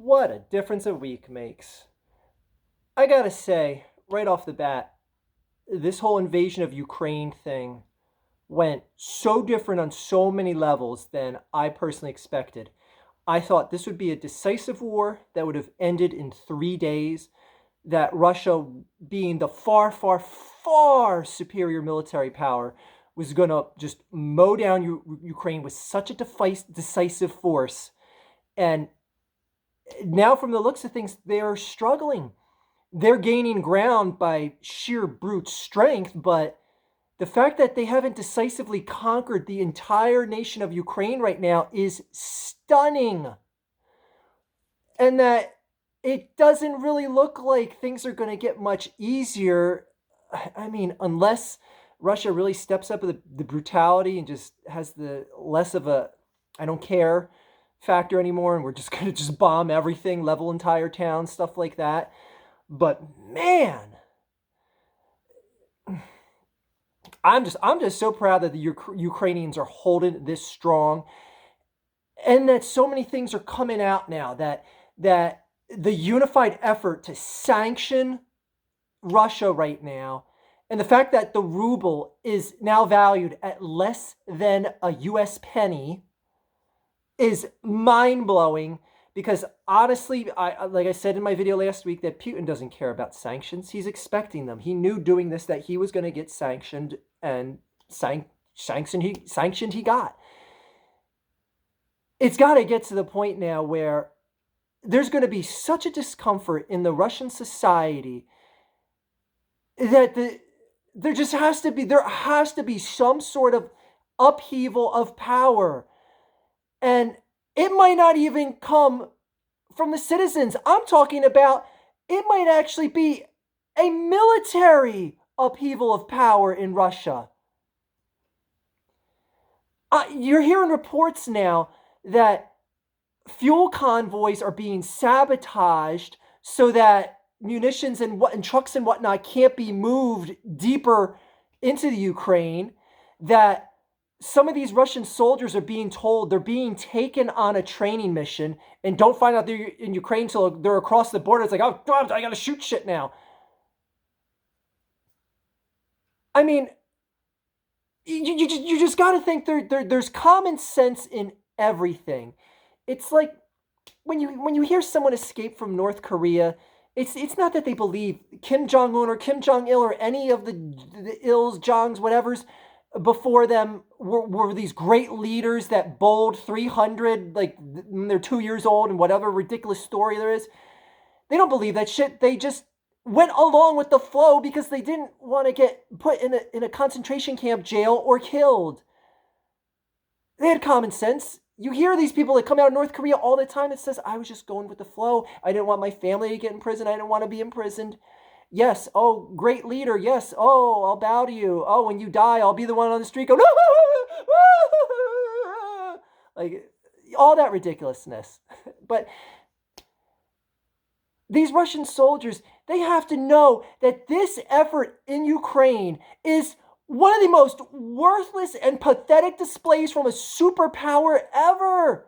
What a difference a week makes. I gotta say, right off the bat, this whole invasion of Ukraine thing went so different on so many levels than I personally expected. I thought this would be a decisive war that would have ended in 3 days, that Russia, being the far, far, far superior military power, was going to just mow down Ukraine with such a decisive force. And now, from the looks of things, they're struggling. They're gaining ground by sheer brute strength, but the fact that they haven't decisively conquered the entire nation of Ukraine right now is stunning. And that it doesn't really look like things are going to get much easier. I mean, unless Russia really steps up the brutality and just has the less of a I don't care factor anymore, and we're just going to just bomb everything, level entire towns, stuff like that. But man, I'm just so proud that the Ukrainians are holding this strong, and that so many things are coming out now that the unified effort to sanction Russia right now, and the fact that the ruble is now valued at less than a US penny is mind blowing. Because honestly, I like I said in my video last week, that Putin doesn't care about sanctions. He's expecting them. He knew doing this that he was going to get sanctioned, and sanctioned he got. It's got to get to the point now where there's going to be such a discomfort in the Russian society that there has to be some sort of upheaval of power. And it might not even come from the citizens. I'm talking about it might actually be a military upheaval of power in Russia. You're hearing reports now that fuel convoys are being sabotaged so that munitions and trucks and whatnot can't be moved deeper into the Ukraine. That some of these Russian soldiers are being told they're being taken on a training mission and don't find out they're in Ukraine until they're across the border. It's like, oh God, I gotta shoot shit now. I mean, you just gotta think there's common sense in everything. It's like when you hear someone escape from North Korea, it's not that they believe Kim Jong Un or Kim Jong Il or any of the Ils, Jongs, whatever's before them were these great leaders that bowled 300 like when they're 2 years old and whatever ridiculous story there is. They don't believe that shit. They just went along with the flow because they didn't want to get put in a concentration camp jail or killed. They had common sense. You hear these people that come out of North Korea all the time that says, I was just going with the flow. I didn't want my family to get in prison. I didn't want to be imprisoned. Yes, oh, great leader. Yes, oh, I'll bow to you. Oh, when you die, I'll be the one on the street going, like all that ridiculousness. But these Russian soldiers, they have to know that this effort in Ukraine is one of the most worthless and pathetic displays from a superpower ever.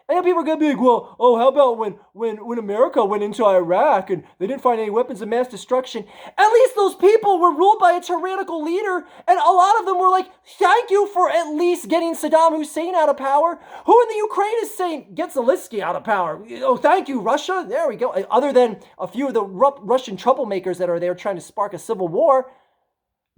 And people are going to be like, well, oh, how about when America went into Iraq and they didn't find any weapons of mass destruction? At least those people were ruled by a tyrannical leader, and a lot of them were like, thank you for at least getting Saddam Hussein out of power. Who in the Ukraine is saying, get Zelensky out of power? Oh, thank you, Russia. There we go. Other than a few of the Russian troublemakers that are there trying to spark a civil war,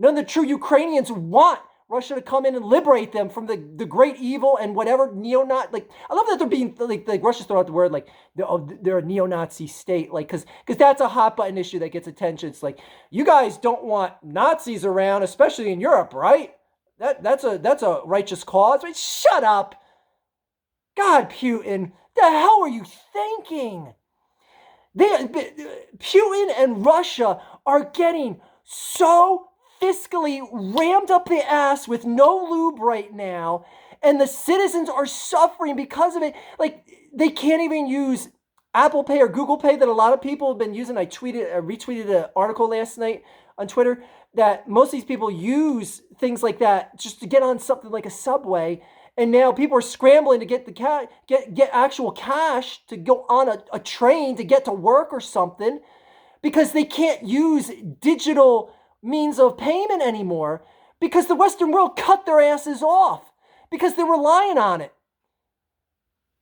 none of the true Ukrainians want Russia to come in and liberate them from the great evil and whatever neo-Nazi. Like, I love that they're being like Russia's throwing out the word like they're a neo-Nazi state, like because that's a hot button issue that gets attention. It's like, you guys don't want Nazis around, especially in Europe, right? That's a righteous cause. Right? Shut up, God, Putin. The hell are you thinking? Putin and Russia are getting so fiscally rammed up the ass with no lube right now, and the citizens are suffering because of it. Like, they can't even use Apple Pay or Google Pay that a lot of people have been using. I retweeted an article last night on Twitter that most of these people use things like that just to get on something like a subway, And now people are scrambling to get the get actual cash to go on a train to get to work or something, because they can't use digital means of payment anymore because the Western world cut their asses off because they're relying on it.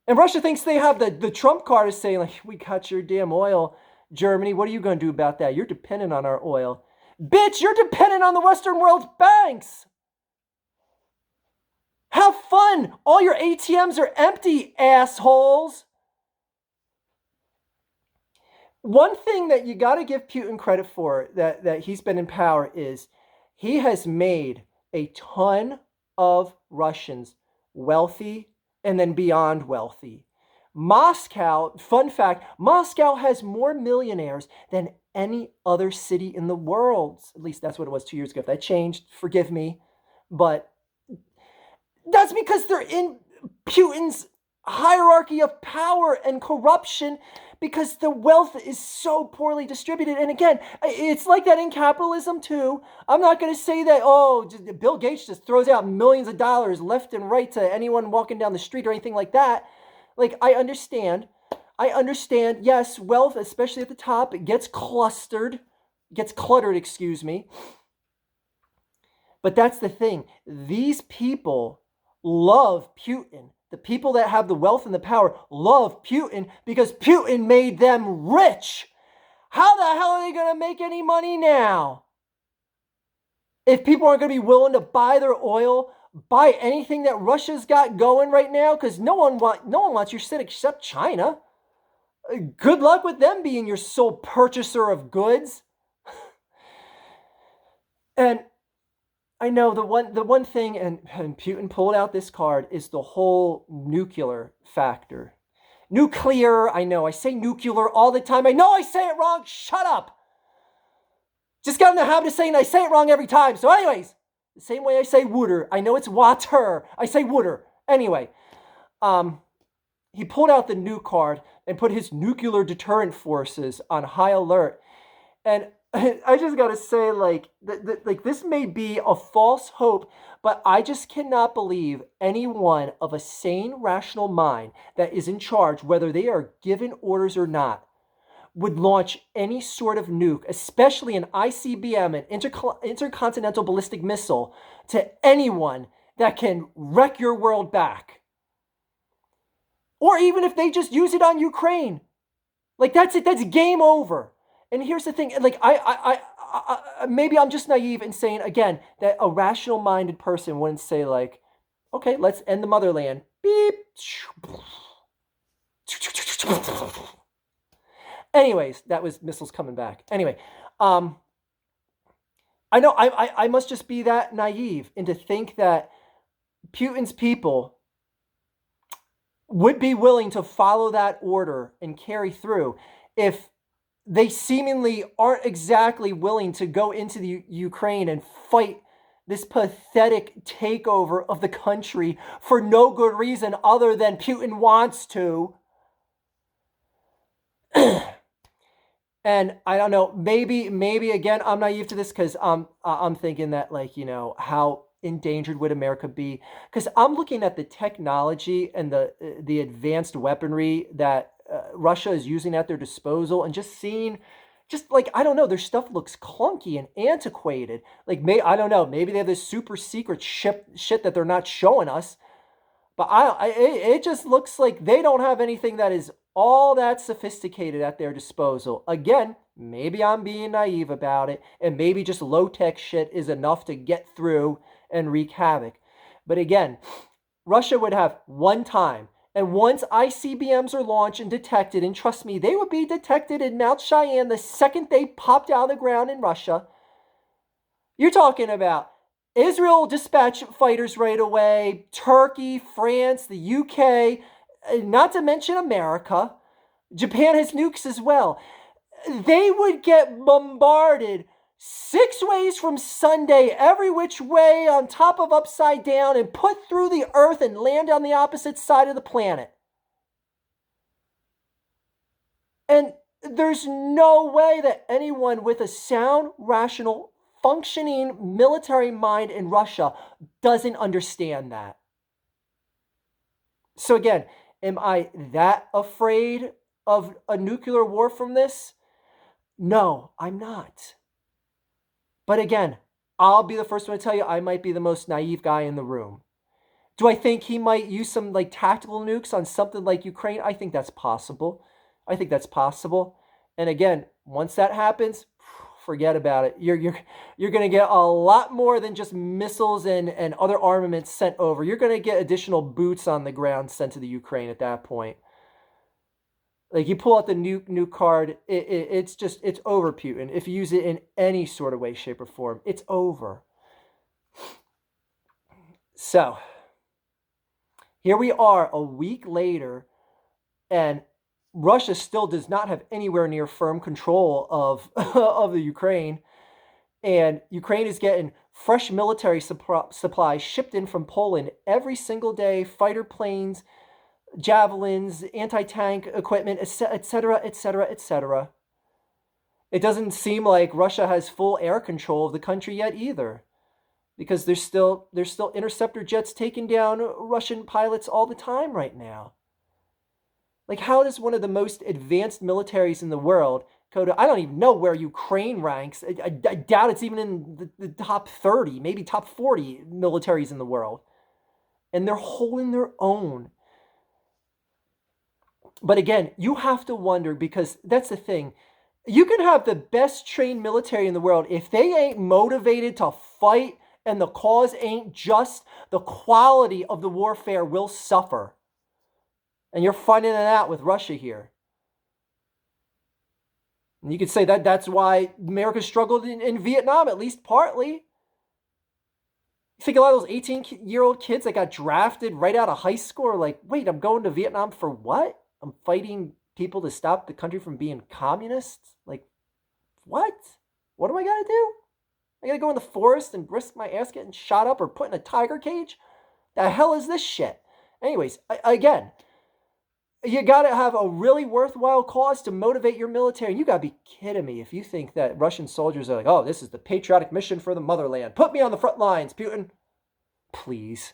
And Russia thinks they have the Trump card is saying, like, we cut your damn oil. Germany, what are you going to do about that? You're dependent on our oil. Bitch, you're dependent on the Western world's banks. Have fun. All your ATMs are empty, assholes. One thing that you got to give Putin credit for that he's been in power is he has made a ton of Russians wealthy and then beyond wealthy. Moscow, fun fact, Moscow has more millionaires than any other city in the world. At least that's what it was 2 years ago. If that changed, forgive me. But that's because they're in Putin's hierarchy of power and corruption, because the wealth is so poorly distributed. And again, it's like that in capitalism too. I'm not going to say that, oh, Bill Gates just throws out millions of dollars left and right to anyone walking down the street or anything like that. Like, I understand, yes, wealth, especially at the top, it gets cluttered, excuse me. But that's the thing. These people love Putin. The people that have the wealth and the power love Putin because Putin made them rich. How the hell are they going to make any money now? If people aren't going to be willing to buy their oil, buy anything that Russia's got going right now, because no one wants your shit except China. Good luck with them being your sole purchaser of goods. And I know the one thing, and Putin pulled out this card, is the whole nuclear factor. Nuclear, I know, I say nuclear all the time. I know I say it wrong. Shut up. Just got in the habit of saying I say it wrong every time. So anyways, the same way I say water. I know it's water. I say water. Anyway, he pulled out the nuke card and put his nuclear deterrent forces on high alert. And I just gotta say, like this may be a false hope, but I just cannot believe anyone of a sane, rational mind that is in charge, whether they are given orders or not, would launch any sort of nuke, especially an ICBM, an intercontinental ballistic missile, to anyone that can wreck your world back. Or even if they just use it on Ukraine. Like, that's it. That's game over. And here's the thing, like, I maybe I'm just naive in saying, again, that a rational-minded person wouldn't say, like, okay, let's end the motherland. Beep. Anyways, that was missiles coming back. Anyway, I know I must just be that naive and to think that Putin's people would be willing to follow that order and carry through if they seemingly aren't exactly willing to go into the Ukraine and fight this pathetic takeover of the country for no good reason other than Putin wants to. And I don't know, maybe again, I'm naive to this because I'm thinking that, like, you know, how endangered would America be? Because I'm looking at the technology and the advanced weaponry that Russia is using at their disposal, and just seeing, just like, I don't know, their stuff looks clunky and antiquated. Like, I don't know, maybe they have this super secret shit that they're not showing us. But it just looks like they don't have anything that is all that sophisticated at their disposal. Again, maybe I'm being naive about it, and maybe just low-tech shit is enough to get through and wreak havoc. But again, Russia would have one time, and once ICBMs are launched and detected, and trust me, they would be detected in Mount Cheyenne the second they popped out of the ground in Russia. You're talking about Israel dispatch fighters right away, Turkey, France, the UK, not to mention America. Japan has nukes as well. They would get bombarded 6 ways from Sunday, every which way, on top of upside down, and put through the earth and land on the opposite side of the planet. And there's no way that anyone with a sound, rational, functioning military mind in Russia doesn't understand that. So again, am I that afraid of a nuclear war from this? No, I'm not. But again, I'll be the first one to tell you I might be the most naive guy in the room. Do I think he might use some like tactical nukes on something like Ukraine? I think that's possible. I think that's possible. And again, once that happens, forget about it. You're going to get a lot more than just missiles and other armaments sent over. You're going to get additional boots on the ground sent to the Ukraine at that point. Like you pull out the nuke card, it's over, Putin. If you use it in any sort of way, shape, or form, it's over. So here we are a week later, and Russia still does not have anywhere near firm control of of the Ukraine. And Ukraine is getting fresh military supplies shipped in from Poland every single day, fighter planes, javelins, anti-tank equipment, etc., etc., etc. It doesn't seem like Russia has full air control of the country yet either, because there's still interceptor jets taking down Russian pilots all the time right now. Like, how does one of the most advanced militaries in the world go to, I don't even know where Ukraine ranks. I doubt it's even in the top 30, maybe top 40 militaries in the world. And they're holding their own. But again, you have to wonder, because that's the thing. You can have the best trained military in the world. If they ain't motivated to fight and the cause ain't just, the quality of the warfare will suffer. And you're finding that out with Russia here. And you could say that that's why America struggled in Vietnam, at least partly. You think a lot of those 18-year-old kids that got drafted right out of high school are like, wait, I'm going to Vietnam for what? I'm fighting people to stop the country from being communist? Like, what? What do I got to do? I got to go in the forest and risk my ass getting shot up or put in a tiger cage? The hell is this shit? Anyways, again, you got to have a really worthwhile cause to motivate your military. You got to be kidding me if you think that Russian soldiers are like, oh, this is the patriotic mission for the motherland. Put me on the front lines, Putin. Please.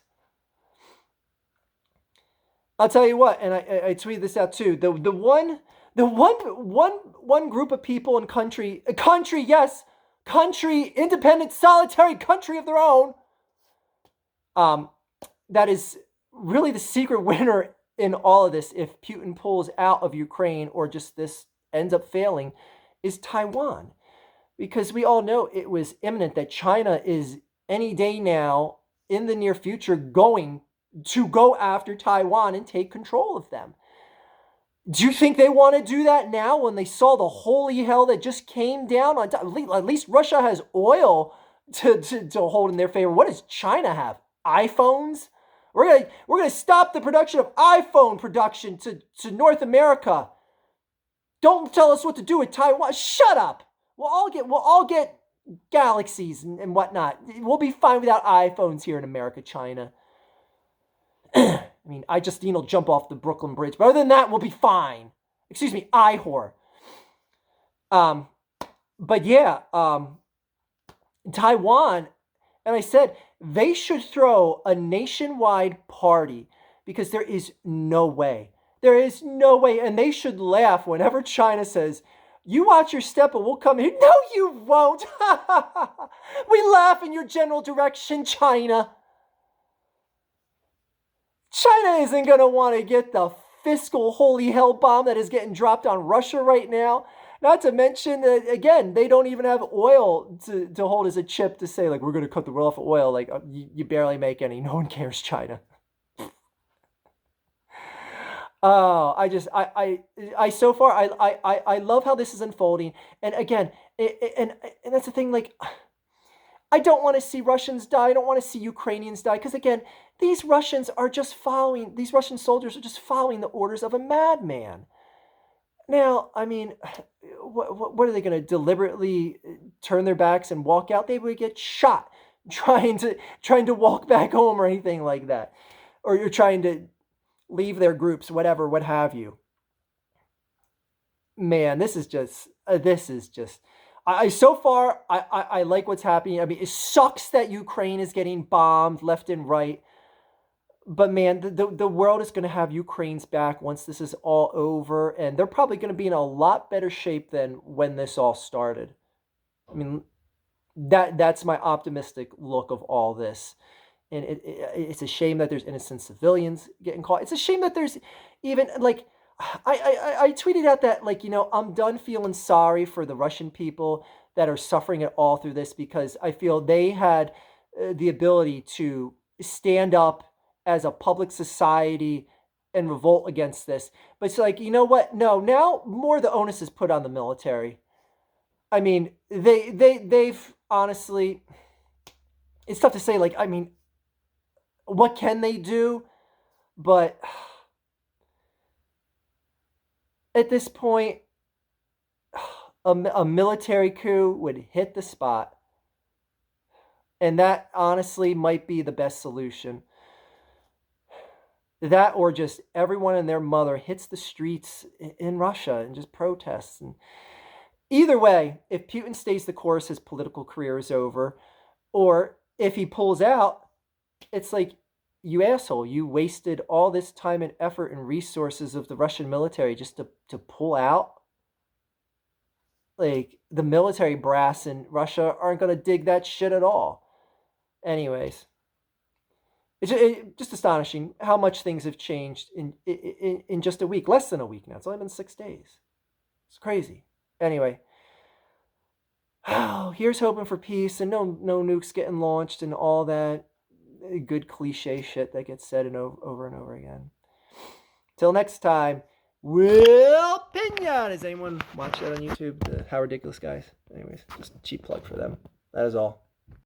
I'll tell you what, and I tweeted this out too. The one group of people in country, independent, solitary country of their own, that is really the secret winner in all of this, if Putin pulls out of Ukraine or just this ends up failing, is Taiwan. Because we all know it was imminent that China is any day now, in the near future, going to go after Taiwan and take control of them. Do you think they want to do that now when they saw the holy hell that just came down on top? At least Russia has oil to hold in their favor. What does China have? iPhones? We're gonna stop the production of iPhone production to North America. Don't tell us what to do with Taiwan. Shut up. We'll all get galaxies and whatnot. We'll be fine without iPhones here in America, China. I mean, Justine will jump off the Brooklyn Bridge, but other than that, we'll be fine. Excuse me, whore. But yeah, Taiwan, and I said they should throw a nationwide party, because there is no way. There is no way. And they should laugh whenever China says, you watch your step and we'll come here. No, you won't. We laugh in your general direction, China. China isn't going to want to get the fiscal holy hell bomb that is getting dropped on Russia right now. Not to mention that, again, they don't even have oil to hold as a chip to say, like, we're going to cut the world off of oil. Like, you barely make any. No one cares, China. Oh, so far, I love how this is unfolding. And again, and that's the thing, like, I don't want to see Russians die. I don't want to see Ukrainians die. Because again, these Russian soldiers are just following the orders of a madman. Now, I mean, what are they going to deliberately turn their backs and walk out? They would get shot trying to walk back home or anything like that. Or you're trying to leave their groups, whatever, what have you. Man, this is just, so far, I like what's happening. I mean, it sucks that Ukraine is getting bombed left and right. But man, the world is going to have Ukraine's back once this is all over, and they're probably going to be in a lot better shape than when this all started. I mean, that's my optimistic look of all this. And it's a shame that there's innocent civilians getting caught. It's a shame that there's even like I tweeted out that, like, I'm done feeling sorry for the Russian people that are suffering it all through this, because I feel they had the ability to stand up as a public society and revolt against this. But it's like, you know what? No, now more of the onus is put on the military. I mean, they've honestly, it's tough to say. Like, I mean, what can they do? But at this point, a military coup would hit the spot. And that honestly might be the best solution. That, or just everyone and their mother hits the streets in Russia and just protests. And either way, if Putin stays the course, his political career is over. Or if he pulls out, it's like, you asshole, you wasted all this time and effort and resources of the Russian military just to pull out. Like, the military brass in Russia aren't going to dig that shit at all. Anyways, it's just astonishing how much things have changed in just a week, less than a week now. It's only been 6 days. It's crazy. Anyway, here's hoping for peace and no nukes getting launched and all that good cliche shit that gets said over and over again. Till next time, Will Pinion. Does anyone watch that on YouTube? The How Ridiculous Guys? Anyways, just a cheap plug for them. That is all.